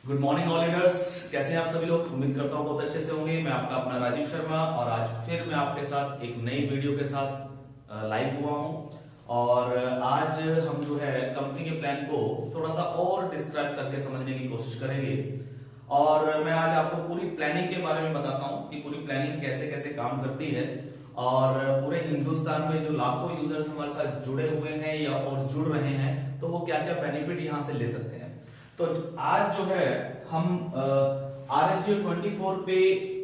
Good morning all leaders, कैसे हैं आप सभी लोग। उम्मीद करता हूं बहुत अच्छे से होंगे। मैं आपका अपना राजीव शर्मा और आज फिर मैं आपके साथ एक नई वीडियो के साथ लाइव हुआ हूं। और आज हम जो है कंपनी के प्लान को थोड़ा सा और डिस्क्राइब करके समझने की कोशिश करेंगे। और मैं आज आपको पूरी प्लानिंग के बारे में बताता हूं कि पूरी प्लानिंग कैसे कैसे काम करती है और पूरे हिंदुस्तान में जो लाखों यूजर्स हमारे साथ जुड़े हुए हैं या और जुड़ रहे हैं तो वो क्या क्या बेनिफिट यहां से ले सकते हैं। तो आज जो है हम RSG24 पे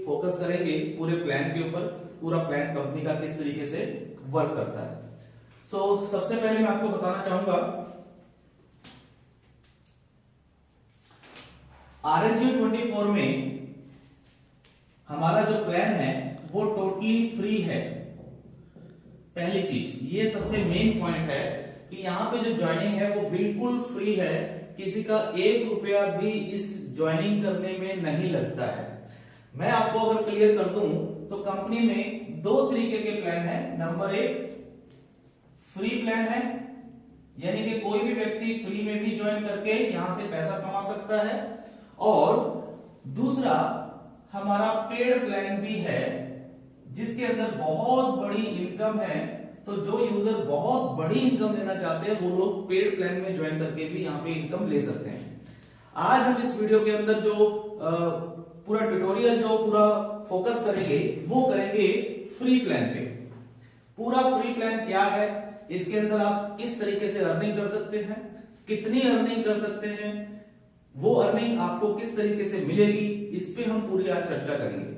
फोकस करेंगे पूरे प्लान के ऊपर। पूरा प्लान कंपनी का किस तरीके से वर्क करता है। सबसे पहले मैं आपको बताना चाहूंगा RSG24 में हमारा जो प्लान है वो टोटली फ्री है। पहली चीज ये सबसे मेन पॉइंट है कि यहां पे जो ज्वाइनिंग है वो बिल्कुल फ्री है। किसी का 1 रुपया भी इस ज्वाइनिंग करने में नहीं लगता है। मैं आपको अगर क्लियर कर दूं तो कंपनी में 2 तरीके के प्लान है। नंबर 1 फ्री प्लान है, यानी कि कोई भी व्यक्ति फ्री में भी ज्वाइन करके यहां से पैसा कमा सकता है। और दूसरा हमारा पेड प्लान भी है जिसके अंदर बहुत बड़ी इनकम है। तो जो यूजर बहुत बड़ी इनकम लेना चाहते हैं वो लोग पेड प्लान में ज्वाइन करके भी यहाँ पे इनकम ले सकते हैं। आज हम इस वीडियो के अंदर जो पूरा ट्यूटोरियल जो पूरा फोकस करेंगे वो करेंगे फ्री प्लान पे। पूरा फ्री प्लान क्या है, इसके अंदर आप किस तरीके से अर्निंग कर सकते हैं, कितनी अर्निंग कर सकते हैं, वो अर्निंग आपको किस तरीके से मिलेगी, इस पे हम पूरी आज चर्चा करेंगे।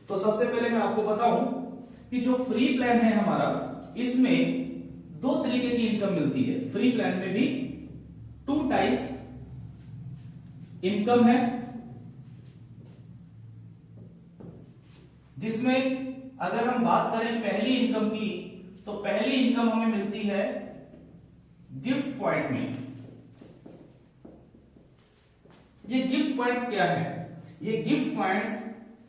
तो सबसे पहले मैं आपको बताऊं कि जो फ्री प्लान है हमारा, इसमें 2 तरीके की इनकम मिलती है। फ्री प्लान में भी 2 टाइप्स इनकम है, जिसमें अगर हम बात करें पहली इनकम की तो पहली इनकम हमें मिलती है गिफ्ट पॉइंट में। ये गिफ्ट पॉइंट्स क्या है? ये गिफ्ट पॉइंट्स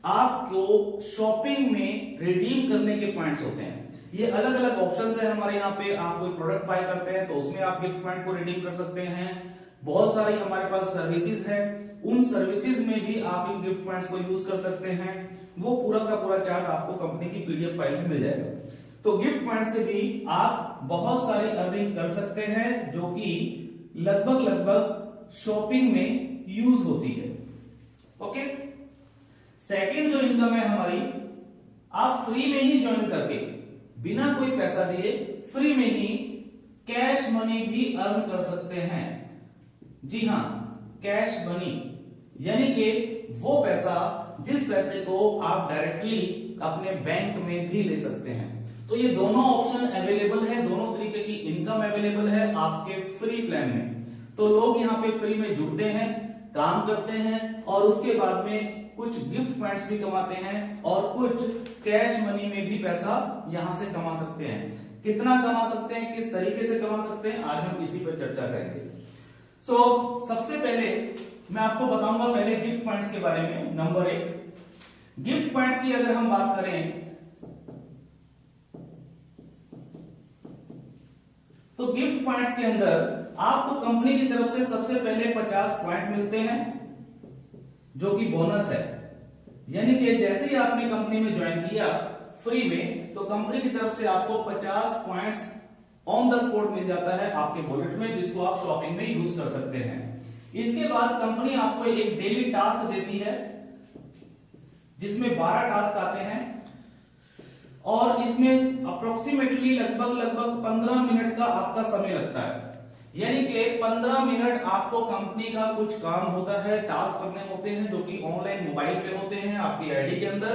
आपको शॉपिंग में रिडीम करने के पॉइंट्स होते हैं। ये अलग अलग ऑप्शंस है हमारे यहाँ पे। आप कोई प्रोडक्ट बाय करते हैं तो उसमें आप गिफ्ट पॉइंट को रिडीम कर सकते हैं। बहुत सारी हमारे पास सर्विसेज है, उन सर्विसेज में भी आप इन गिफ्ट पॉइंट्स को यूज कर सकते हैं। वो पूरा का पूरा चार्ट आपको कंपनी की PDF फाइल में मिल जाएगा। तो गिफ्ट पॉइंट से भी आप बहुत सारी अर्निंग कर सकते हैं जो कि लगभग शॉपिंग में यूज होती है। ओके, सेकंड जो इनकम है हमारी, आप फ्री में ही ज्वाइन करके बिना कोई पैसा दिए फ्री में ही कैश मनी भी अर्न कर सकते हैं। जी हां, कैश मनी, यानी कि वो पैसा जिस पैसे को आप डायरेक्टली अपने बैंक में भी ले सकते हैं। तो ये दोनों ऑप्शन अवेलेबल है, दोनों तरीके की इनकम अवेलेबल है आपके फ्री प्लान में। तो लोग यहाँ पे फ्री में जुड़ते हैं, काम करते हैं और उसके बाद में कुछ गिफ्ट पॉइंट्स भी कमाते हैं और कुछ कैश मनी में भी पैसा यहां से कमा सकते हैं। कितना कमा सकते हैं, किस तरीके से कमा सकते हैं, आज हम इसी पर चर्चा करेंगे। सबसे पहले मैं आपको बताऊंगा पहले गिफ्ट पॉइंट्स के बारे में। नंबर 1 गिफ्ट पॉइंट्स की अगर हम बात करें तो गिफ्ट पॉइंट्स के अंदर आपको कंपनी की तरफ से सबसे पहले 50 पॉइंट मिलते हैं जो कि बोनस है। यानी कि जैसे ही आपने कंपनी में ज्वाइन किया फ्री में तो कंपनी की तरफ से आपको 50 पॉइंट्स ऑन द स्पॉट मिल जाता है आपके वॉलेट में, जिसको आप शॉपिंग में यूज कर सकते हैं। इसके बाद कंपनी आपको एक डेली टास्क देती है जिसमें 12 टास्क आते हैं और इसमें अप्रोक्सीमेटली लगभग 15 मिनट का आपका समय लगता है। यानी कि 15 मिनट आपको कंपनी का कुछ काम होता है, टास्क करने होते हैं जो कि ऑनलाइन मोबाइल पे होते हैं आपकी आईडी के अंदर।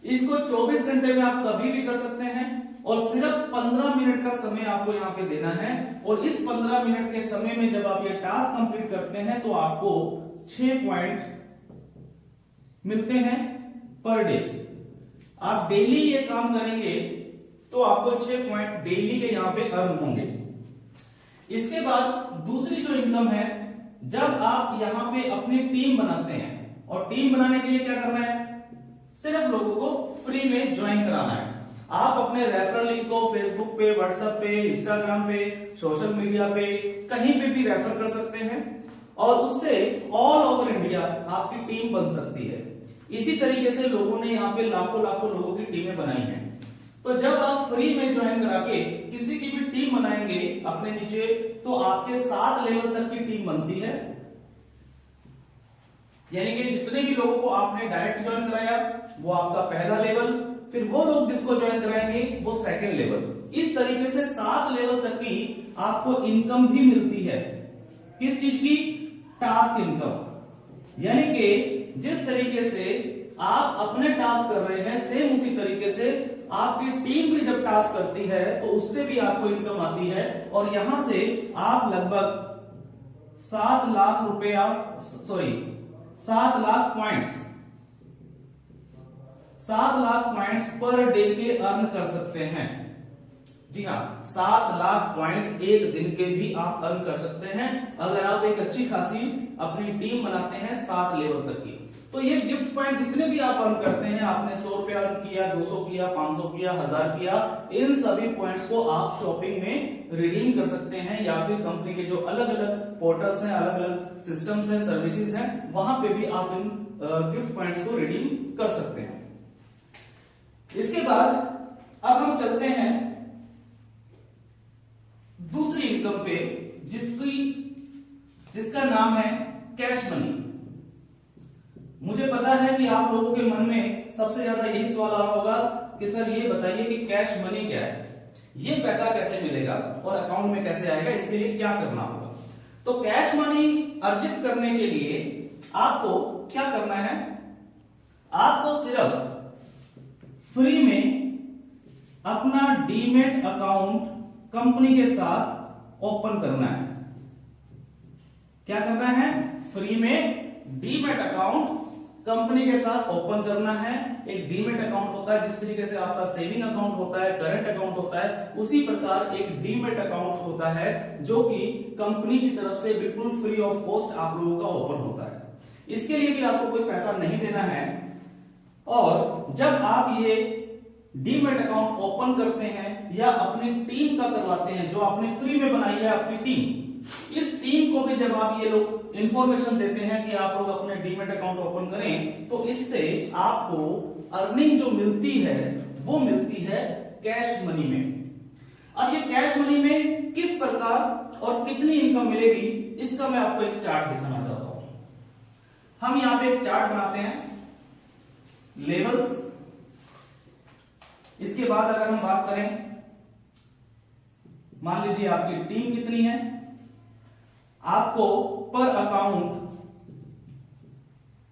इसको 24 घंटे में आप कभी भी कर सकते हैं और सिर्फ 15 मिनट का समय आपको यहाँ पे देना है। और इस 15 मिनट के समय में जब आप ये टास्क कंप्लीट करते हैं तो आपको 6 पॉइंट मिलते हैं पर डे। आप डेली ये काम करेंगे तो आपको 6 पॉइंट डेली के यहाँ पे अर्न होंगे। इसके बाद दूसरी जो इनकम है, जब आप यहां पे अपनी टीम बनाते हैं और टीम बनाने के लिए क्या करना है, सिर्फ लोगों को फ्री में ज्वाइन कराना है। आप अपने रेफरल लिंक को फेसबुक पे, व्हाट्सएप पे, इंस्टाग्राम पे, सोशल मीडिया पे कहीं पे भी रेफर कर सकते हैं और उससे ऑल ओवर इंडिया आपकी टीम बन सकती है। इसी तरीके से लोगों ने यहाँ पे लाखों लाखों लोगों की टीमें बनाई हैं। तो जब आप फ्री में ज्वाइन करा के किसी की भी टीम बनाएंगे अपने नीचे, तो आपके 7 लेवल तक की टीम बनती है। यानी कि जितने भी लोगों को आपने डायरेक्ट ज्वाइन कराया वो आपका पहला लेवल, फिर वो लोग जिसको ज्वाइन कराएंगे वो सेकंड लेवल। इस तरीके से 7 लेवल तक की आपको इनकम भी मिलती है। किस चीज की? Task income. यानी कि जिस तरीके से आप अपने टास्क कर रहे हैं, सेम उसी तरीके से आपकी टीम भी जब टास्क करती है तो उससे भी आपको इनकम आती है। और यहां से आप लगभग 7 लाख रुपया, 7 lakh points, 7 lakh points per day के अर्न कर सकते हैं। जी हाँ, 7 लाख पॉइंट एक दिन के भी आप अर्न कर सकते हैं अगर आप एक अच्छी खासी अपनी टीम बनाते हैं 7 लेवल तक की। तो ये गिफ्ट पॉइंट जितने भी आप अर्न करते हैं, आपने 100 रुपया अर्न किया, 200 किया, 500 किया, 1000 किया, इन सभी पॉइंट्स को आप शॉपिंग में रिडीम कर सकते हैं या फिर कंपनी के जो अलग अलग पोर्टल्स हैं, अलग अलग सिस्टम्स हैं, सर्विसेज हैं, वहां पे भी आप इन गिफ्ट पॉइंट्स को रिडीम कर सकते हैं। इसके बाद अब हम चलते हैं दूसरी इनकम पे, जिसका नाम है कैश मनी। मुझे पता है कि आप लोगों के मन में सबसे ज्यादा यही सवाल आ रहा होगा कि सर ये बताइए कि कैश मनी क्या है, ये पैसा कैसे मिलेगा और अकाउंट में कैसे आएगा, इसके लिए क्या करना होगा। तो कैश मनी अर्जित करने के लिए आपको क्या करना है? आपको सिर्फ फ्री में अपना डीमेट अकाउंट कंपनी के साथ ओपन करना है। क्या करना है? फ्री में डीमेट अकाउंट कंपनी के साथ ओपन करना है। एक डीमेट अकाउंट होता है, जिस तरीके से आपका सेविंग अकाउंट होता है, करंट अकाउंट होता है, उसी प्रकार एक डीमेट अकाउंट होता है जो कि कंपनी की तरफ से बिल्कुल फ्री ऑफ कॉस्ट आप लोगों का ओपन होता है। इसके लिए भी आपको कोई पैसा नहीं देना है। और जब आप ये डीमेट अकाउंट ओपन करते हैं या अपनी टीम का करवाते हैं, जो आपने फ्री में बनाई है अपनी टीम, इस टीम को भी जब आप ये लोग इंफॉर्मेशन देते हैं कि आप लोग अपने डीमेट अकाउंट ओपन करें, तो इससे आपको अर्निंग जो मिलती है वो मिलती है कैश मनी में। अब ये कैश मनी में किस प्रकार और कितनी इनकम मिलेगी, इसका मैं आपको एक चार्ट दिखाना चाहता हूं। हम यहां पे एक चार्ट बनाते हैं, लेवल्स। इसके बाद अगर हम बात करें, मान लीजिए आपकी टीम कितनी है, आपको पर अकाउंट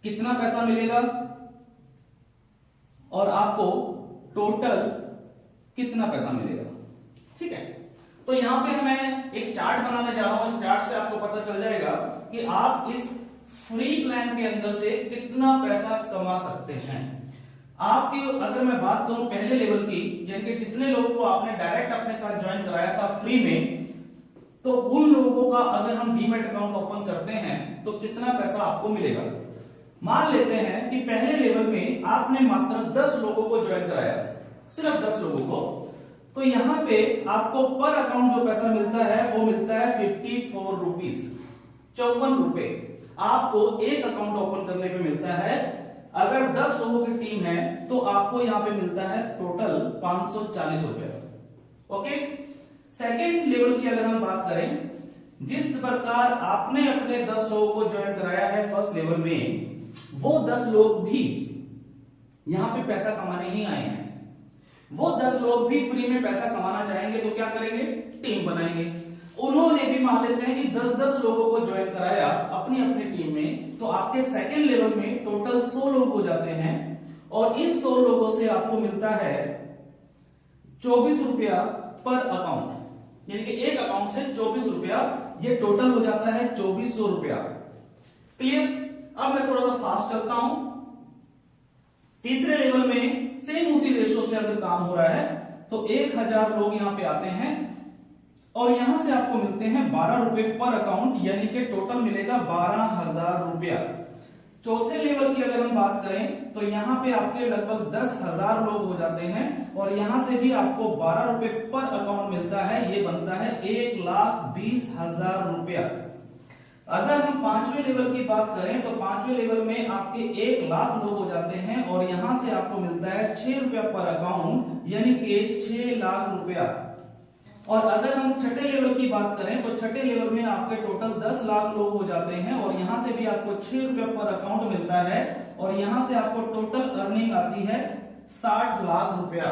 कितना पैसा मिलेगा और आपको टोटल कितना पैसा मिलेगा। ठीक है, तो यहां पे मैं एक चार्ट बनाने जा रहा हूं। इस चार्ट से आपको पता चल जाएगा कि आप इस फ्री प्लान के अंदर से कितना पैसा कमा सकते हैं। आपकी अगर मैं बात करूं पहले लेवल की, यानी कि जितने लोगों को आपने डायरेक्ट अपने साथ ज्वाइन कराया था फ्री में, तो उन लोगों का अगर हम डीमेट अकाउंट ओपन करते हैं तो कितना पैसा आपको मिलेगा। मान लेते हैं कि पहले लेवल में आपने मात्र 10 लोगों को ज्वाइन कराया, सिर्फ 10 लोगों को, तो यहां पे आपको पर अकाउंट जो पैसा मिलता है वो मिलता है 54 रुपीज, 54 रुपए आपको एक अकाउंट ओपन करने पे मिलता है। अगर 10 लोगों की टीम है तो आपको यहां पे मिलता है टोटल 540 रुपए। ओके, सेकेंड लेवल की अगर हम बात करें, जिस प्रकार आपने अपने 10 लोगों को ज्वाइन कराया है फर्स्ट लेवल में, वो 10 लोग भी यहां पे पैसा कमाने ही आए हैं। वो 10 लोग भी फ्री में पैसा कमाना चाहेंगे तो क्या करेंगे? टीम बनाएंगे। उन्होंने भी मान लेते हैं कि 10-10 लोगों को ज्वाइन कराया अपनी अपनी टीम में, तो आपके सेकेंड लेवल में टोटल 100 लोग हो जाते हैं और इन 100 लोगों से आपको मिलता है 24 रुपया पर अकाउंट, यानी कि एक अकाउंट से 24 रुपया, ये टोटल हो जाता है 2400 रुपया। क्लियर? अब मैं थोड़ा सा फास्ट चलता हूं। तीसरे लेवल में सेम उसी रेशो से अगर काम हो रहा है तो 1000 लोग यहां पे आते हैं और यहां से आपको मिलते हैं 12 रुपए पर अकाउंट, यानी कि टोटल मिलेगा 12,000 रुपया। चौथे लेवल की अगर हम बात करें तो यहां पे आपके लगभग 10,000 लोग हो जाते हैं और यहां से भी आपको 12 रुपए पर अकाउंट मिलता है, ये बनता है 1,20,000 रुपया। अगर हम 5वें लेवल की बात करें तो 5वें लेवल में आपके 1 लाख लोग हो जाते हैं और यहां से आपको मिलता है 6 रुपया पर अकाउंट, यानी कि 6 लाख रुपया। और अगर हम छठे लेवल की बात करें तो छठे लेवल में आपके टोटल 10 लाख लोग हो जाते हैं और यहां से भी आपको 6 रुपया पर अकाउंट मिलता है और यहां से आपको टोटल अर्निंग आती है 60 लाख रुपया।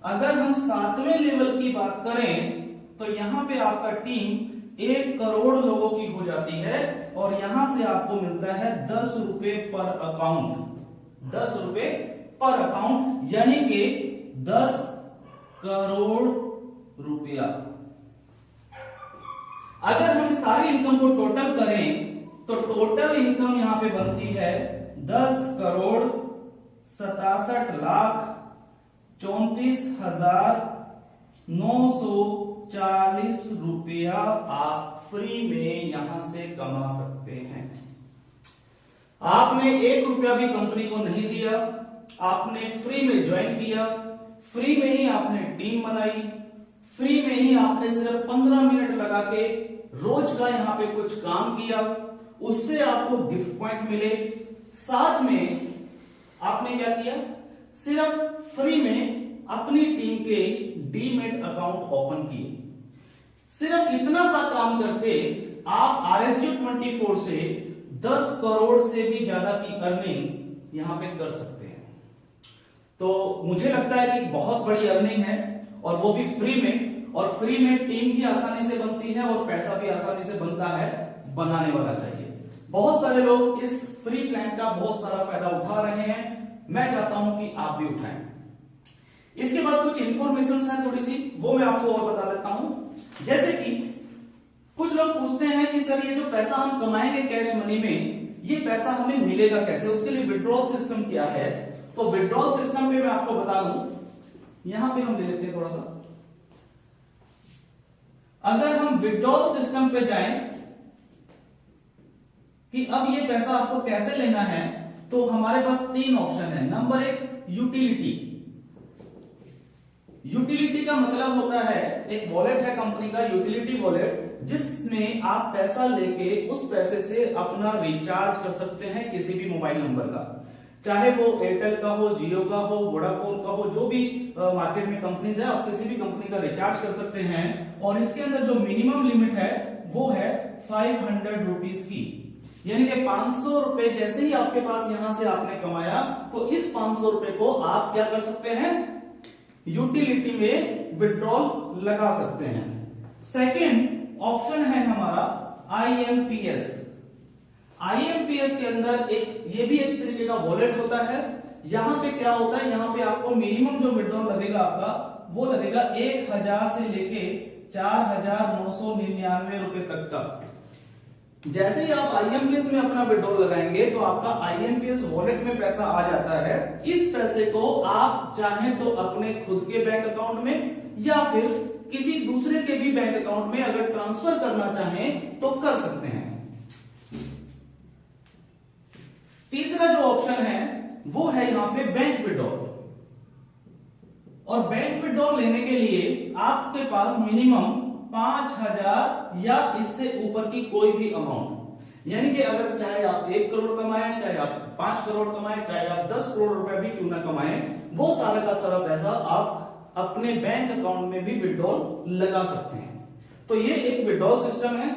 अगर हम 7वें लेवल की बात करें तो यहां पे आपका टीम 1 करोड़ लोगों की हो जाती है और यहां से आपको मिलता है 10 रुपए पर अकाउंट, 10 रुपए पर अकाउंट, यानी कि 10 करोड़ रुपया। अगर हम सारी इनकम को टोटल करें तो टोटल इनकम यहां पे बनती है 10 करोड़ 67 लाख 34,940 रुपया आप फ्री में यहां से कमा सकते हैं। आपने 1 रुपया भी कंपनी को नहीं दिया, आपने फ्री में ज्वाइन किया, फ्री में ही आपने टीम बनाई, फ्री में ही आपने सिर्फ 15 मिनट लगा के रोज का यहां पे कुछ काम किया, उससे आपको गिफ्ट पॉइंट मिले। साथ में आपने क्या किया, सिर्फ फ्री में अपनी टीम के डीमैट अकाउंट ओपन किए। सिर्फ इतना सा काम करके आप RSG24 से 10 करोड़ से भी ज्यादा की अर्निंग यहां पे कर सकते हैं। तो मुझे लगता है कि बहुत बड़ी अर्निंग है और वो भी फ्री में, और फ्री में टीम भी आसानी से बनती है और पैसा भी आसानी से बनता है, बनाने वाला चाहिए। बहुत सारे लोग इस फ्री प्लान का बहुत सारा फायदा उठा रहे हैं, मैं चाहता हूं कि आप भी उठाएं। इसके बाद कुछ इंफॉर्मेशन है थोड़ी सी, वो मैं आपको और बता देता हूं। जैसे कि कुछ लोग पूछते हैं कि सर ये जो पैसा हम कमाएंगे कैश मनी में, ये पैसा हमें मिलेगा कैसे, उसके लिए विड्रॉल सिस्टम क्या है। तो विड्रॉल सिस्टम पे मैं आपको बता दूं, यहां पे हम ले लेते हैं थोड़ा सा। अगर हम विड्रॉल सिस्टम पे जाएं कि अब ये पैसा आपको कैसे लेना है, तो हमारे पास 3 ऑप्शन है। Number 1 utility. यूटिलिटी का मतलब होता है, एक वॉलेट है कंपनी का यूटिलिटी वॉलेट, जिसमें आप पैसा लेके उस पैसे से अपना रिचार्ज कर सकते हैं किसी भी मोबाइल नंबर का, चाहे वो एयरटेल का हो, जियो का हो, वोडाफोन का हो, जो भी मार्केट में कंपनीज है, आप किसी भी कंपनी का रिचार्ज कर सकते हैं। और इसके अंदर जो मिनिमम लिमिट है वो है 500 रुपीज की, यानी कि 500 रुपए जैसे ही आपके पास यहां से आपने कमाया तो इस 500 रुपए को आप क्या कर सकते हैं, यूटिलिटी में विड्रॉल लगा सकते हैं। सेकंड ऑप्शन है हमारा IMPS। IMPS के अंदर ये भी एक तरीके का वॉलेट होता है। यहां पे क्या होता है, यहां पे आपको मिनिमम जो विड्रॉल लगेगा आपका, वो लगेगा 1000 से लेके 4999 रुपए तक का। जैसे ही आप IMPS में अपना विड्रॉल लगाएंगे तो आपका IMPS वॉलेट में पैसा आ जाता है। इस पैसे को आप चाहें तो अपने खुद के बैंक अकाउंट में या फिर किसी दूसरे के भी बैंक अकाउंट में अगर ट्रांसफर करना चाहें तो कर सकते हैं। तीसरा जो ऑप्शन है वो है यहां पे बैंक विड्रॉल। और बैंक विड्रॉल लेने के लिए आपके पास मिनिमम 5000 या इससे ऊपर की कोई भी अमाउंट, यानी कि अगर चाहे आप 1 करोड़ कमाएं, चाहे आप 5 करोड़ कमाएं, चाहे आप 10 करोड़ रुपए भी क्यों ना कमाएं, वो सारा का सारा पैसा आप अपने बैंक अकाउंट में भी विड्रॉल लगा सकते हैं। तो ये एक विड्रॉल सिस्टम है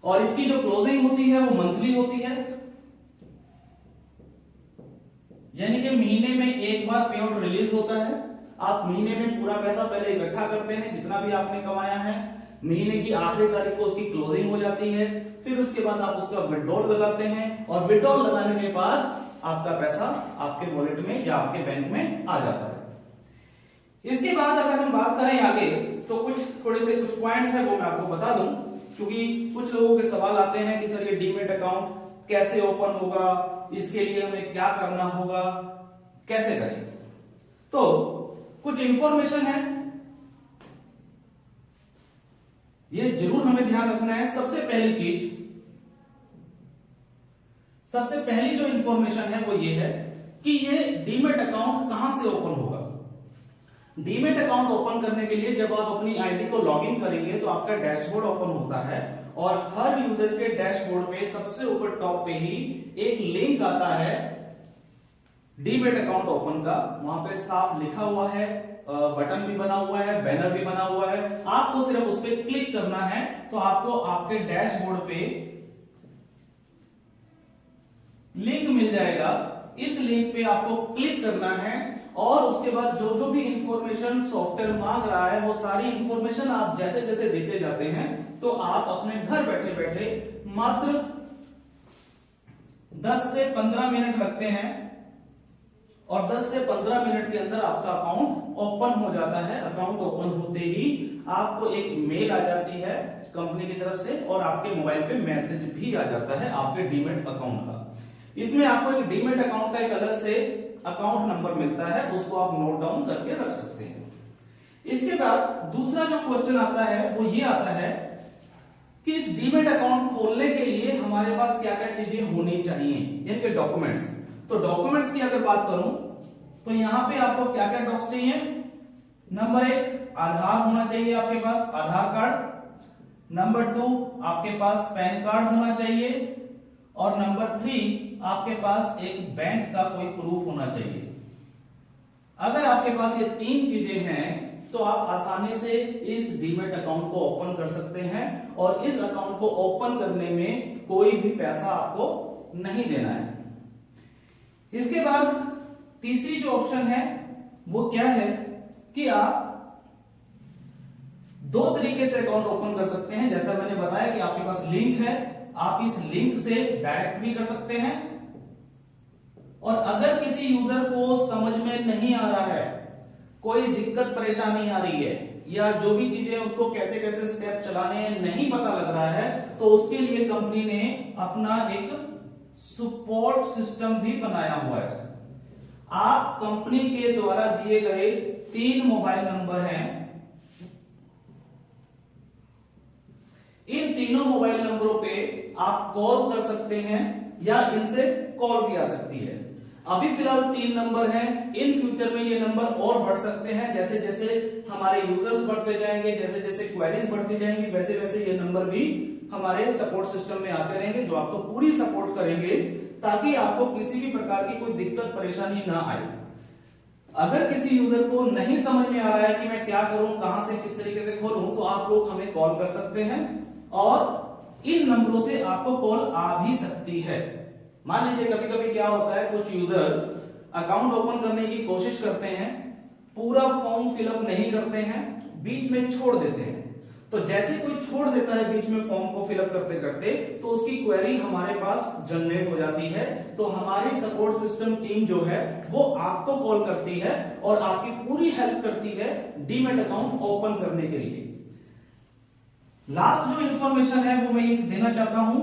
और इसकी जो क्लोजिंग होती है वो मंथली होती है, यानी कि महीने में एक बार पे आउट रिलीज होता है। आप महीने में पूरा पैसा पहले इकट्ठा करते हैं जितना भी आपने कमाया है, महीने की आखिरी तारीख को उसकी क्लोजिंग हो जाती है, फिर उसके बाद आप उसका विड्रॉल लगाते हैं और विड्रॉल लगाने के बाद आपका पैसा आपके वॉलेट में या आपके बैंक में आ जाता है। इसके बाद अगर हम बात करें आगे तो थोड़े से कुछ पॉइंट्स हैं वो मैं आपको बता दूं, क्योंकि कुछ लोगों के सवाल आते हैं कि सर ये डीमैट अकाउंट कैसे ओपन होगा, इसके लिए हमें क्या करना होगा, कैसे करें। तो कुछ इंफॉर्मेशन है, ये जरूर हमें ध्यान रखना है। सबसे पहली जो इंफॉर्मेशन है वो ये है कि ये डीमैट अकाउंट कहां से ओपन होगा। डीमैट अकाउंट ओपन करने के लिए जब आप अपनी आईडी को लॉगिन करेंगे तो आपका डैशबोर्ड ओपन होता है और हर यूजर के डैशबोर्ड पे सबसे ऊपर टॉप पे ही एक लिंक आता है डीमैट अकाउंट ओपन का। वहां पे साफ लिखा हुआ है, बटन भी बना हुआ है, बैनर भी बना हुआ है, आपको सिर्फ उस पर क्लिक करना है तो आपको आपके डैशबोर्ड पे लिंक मिल जाएगा। इस लिंक पे आपको क्लिक करना है और उसके बाद जो जो भी इंफॉर्मेशन सॉफ्टवेयर मांग रहा है वो सारी इंफॉर्मेशन आप जैसे जैसे देते जाते हैं तो आप अपने घर बैठे बैठे मात्र 10 से 15 मिनट लगते हैं और 10 से 15 मिनट के अंदर आपका अकाउंट ओपन हो जाता है। अकाउंट ओपन होते ही आपको एक मेल आ जाती है कंपनी की तरफ से और आपके मोबाइल पे मैसेज भी आ जाता है आपके डीमैट अकाउंट का। इसमें आपको एक डीमैट अकाउंट का एक अलग से अकाउंट नंबर मिलता है, उसको आप नोट डाउन करके रख सकते हैं। इसके बाद दूसरा जो क्वेश्चन आता है वो ये आता है कि इस डीमैट अकाउंट खोलने के लिए हमारे पास क्या क्या चीजें होनी चाहिए, इनके डॉक्यूमेंट्स। तो डॉक्यूमेंट्स की अगर बात करूं तो यहां पे आपको क्या क्या डॉक्यूमेंट्स चाहिए। नंबर 1 आधार होना चाहिए आपके पास, आधार कार्ड। नंबर 2 आपके पास पैन कार्ड होना चाहिए और नंबर 3 आपके पास एक बैंक का कोई प्रूफ होना चाहिए। अगर आपके पास ये 3 चीजें हैं तो आप आसानी से इस डीमैट अकाउंट को ओपन कर सकते हैं और इस अकाउंट को ओपन करने में कोई भी पैसा आपको नहीं देना है। इसके बाद तीसरी जो ऑप्शन है वो क्या है कि आप 2 तरीके से अकाउंट ओपन कर सकते हैं। जैसा मैंने बताया कि आपके पास लिंक है, आप इस लिंक से डायरेक्ट भी कर सकते हैं और अगर किसी यूजर को समझ में नहीं आ रहा है, कोई दिक्कत परेशानी आ रही है या जो भी चीजें उसको कैसे कैसे स्टेप चलाने नहीं पता लग रहा है तो उसके लिए कंपनी ने अपना एक सपोर्ट सिस्टम भी बनाया हुआ है। आप कंपनी के द्वारा दिए गए 3 मोबाइल नंबर हैं, इन तीनों मोबाइल नंबरों पे आप कॉल कर सकते हैं या इनसे कॉल भी आ सकती है। अभी फिलहाल 3 नंबर हैं, इन फ्यूचर में ये नंबर और बढ़ सकते हैं। जैसे जैसे हमारे यूजर्स बढ़ते जाएंगे, जैसे जैसे क्वेरीज बढ़ती जाएंगी, वैसे वैसे ये नंबर भी हमारे सपोर्ट सिस्टम में आते रहेंगे जो आपको पूरी सपोर्ट करेंगे ताकि आपको किसी भी प्रकार की कोई दिक्कत परेशानी ना आए। अगर किसी यूजर को नहीं समझ में आ रहा है कि मैं क्या करूं, कहां से किस तरीके से खोलूं, तो आप लोग हमें कॉल कर सकते हैं और इन नंबरों से आपको कॉल आ भी सकती है। मान लीजिए कभी कभी क्या होता है, कुछ यूजर अकाउंट ओपन करने की कोशिश करते हैं, पूरा फॉर्म फिलअप नहीं करते हैं, बीच में छोड़ देते हैं। तो जैसे कोई छोड़ देता है बीच में फॉर्म को फिलअप करते करते तो उसकी क्वेरी हमारे पास जनरेट हो जाती है। तो हमारी सपोर्ट सिस्टम टीम जो है वो आपको कॉल करती है और आपकी पूरी हेल्प करती है डीमैट अकाउंट ओपन करने के लिए। लास्ट जो इंफॉर्मेशन है वो मैं ये देना चाहता हूं,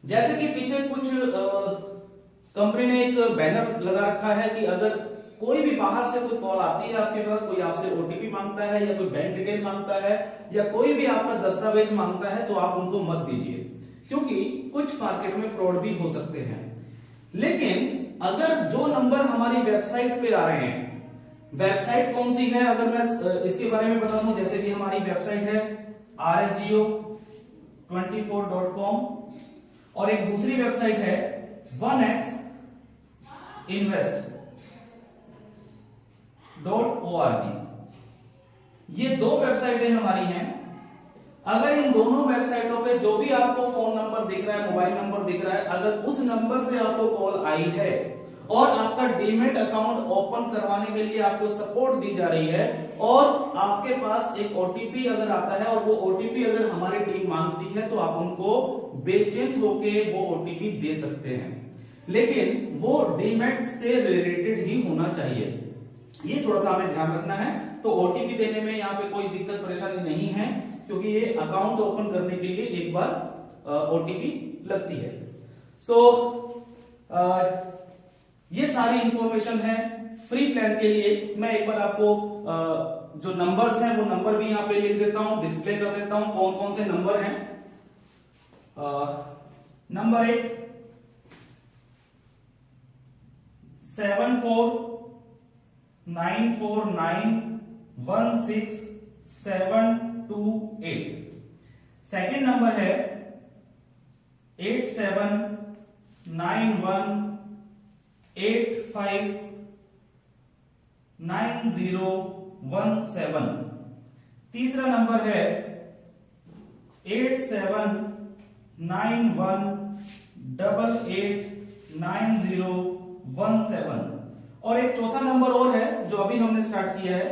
जैसे कि पीछे कुछ कंपनी ने एक बैनर लगा रखा है कि अगर कोई भी बाहर से कोई कॉल आती है आपके पास, कोई आपसे ओटीपी मांगता है या कोई बैंक डिटेल मांगता है या कोई भी आपका दस्तावेज मांगता है तो आप उनको मत दीजिए, क्योंकि कुछ मार्केट में फ्रॉड भी हो सकते हैं। लेकिन अगर जो नंबर हमारी वेबसाइट पे आ रहे हैं, वेबसाइट कौन सी है अगर मैं इसके बारे में बता दूं, जैसे कि हमारी वेबसाइट है rsgo24.com और एक दूसरी वेबसाइट है 1x invest.org। ये 2 वेबसाइटें हमारी हैं। अगर इन दोनों वेबसाइटों पे जो भी आपको फोन नंबर दिख रहा है, मोबाइल नंबर दिख रहा है, अगर उस नंबर से आपको कॉल आई है और आपका डीमैट अकाउंट ओपन करवाने के लिए आपको सपोर्ट दी जा रही है और आपके पास एक ओटीपी अगर आता है और वो ओटीपी अगर हमारी टीम मांगती है तो आप उनको बेचिंत होके वो ओटीपी दे सकते हैं, लेकिन वो डीमैट से रिलेटेड ही होना चाहिए। ये थोड़ा सा हमें ध्यान रखना है। तो ओटीपी देने में यहाँ पे कोई दिक्कत परेशानी नहीं है, क्योंकि ये अकाउंट ओपन करने के लिए एक बार ओटीपी लगती है। ये सारी इंफॉर्मेशन है फ्री प्लान के लिए। मैं एक बार आपको जो नंबर्स हैं वो नंबर भी यहाँ पे लिख देता हूं, डिस्प्ले कर देता हूं कौन कौन से नंबर हैं। नंबर 1 7494916728 सेकंड नंबर है 8791859017। तीसरा नंबर है 8791889017। और एक चौथा नंबर और है जो अभी हमने स्टार्ट किया है,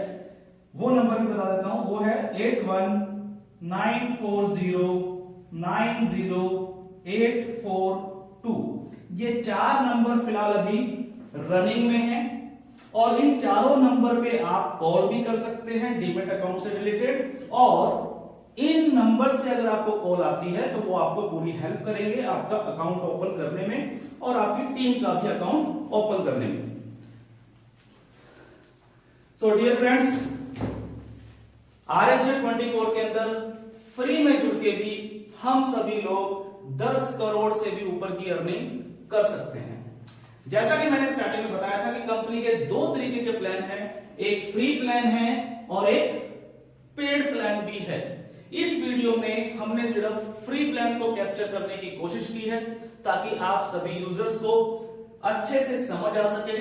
वो नंबर भी बता देता हूं, वो है 8194090842। ये 4 नंबर फिलहाल अभी रनिंग में हैं और इन चारों नंबर पे आप कॉल भी कर सकते हैं डीमैट अकाउंट से रिलेटेड, और इन नंबर से अगर आपको कॉल आती है तो वो आपको पूरी हेल्प करेंगे आपका अकाउंट ओपन करने में और आपकी टीम का भी अकाउंट ओपन करने में। सो डियर फ्रेंड्स, RSJ 24 के अंदर फ्री में जुड़ के भी हम सभी लोग 10 करोड़ से भी ऊपर की अर्निंग कर सकते हैं। जैसा कि मैंने स्टार्टिंग में बताया था कि कंपनी के 2 तरीके के प्लान हैं, एक फ्री प्लान है और एक पेड प्लान भी है। इस वीडियो में हमने सिर्फ फ्री प्लान को कैप्चर करने की कोशिश की है ताकि आप सभी यूजर्स को अच्छे से समझ आ सके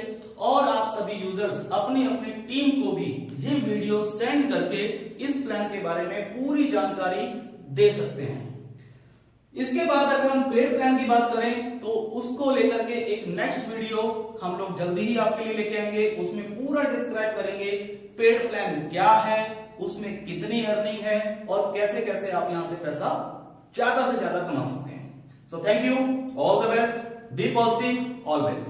और आप सभी यूजर्स अपनी अपनी टीम को भी ये वीडियो सेंड करके इस प्लान के बारे में पूरी जानकारी दे सकते हैं। इसके बाद अगर हम पेड प्लान की बात करें तो उसको लेकर के एक नेक्स्ट वीडियो हम लोग जल्दी ही आपके लिए लेके आएंगे। उसमें पूरा डिस्क्राइब करेंगे पेड प्लान क्या है, उसमें कितनी अर्निंग है और कैसे कैसे आप यहां से पैसा ज्यादा से ज्यादा कमा सकते हैं। So thank you, all the best, be positive always.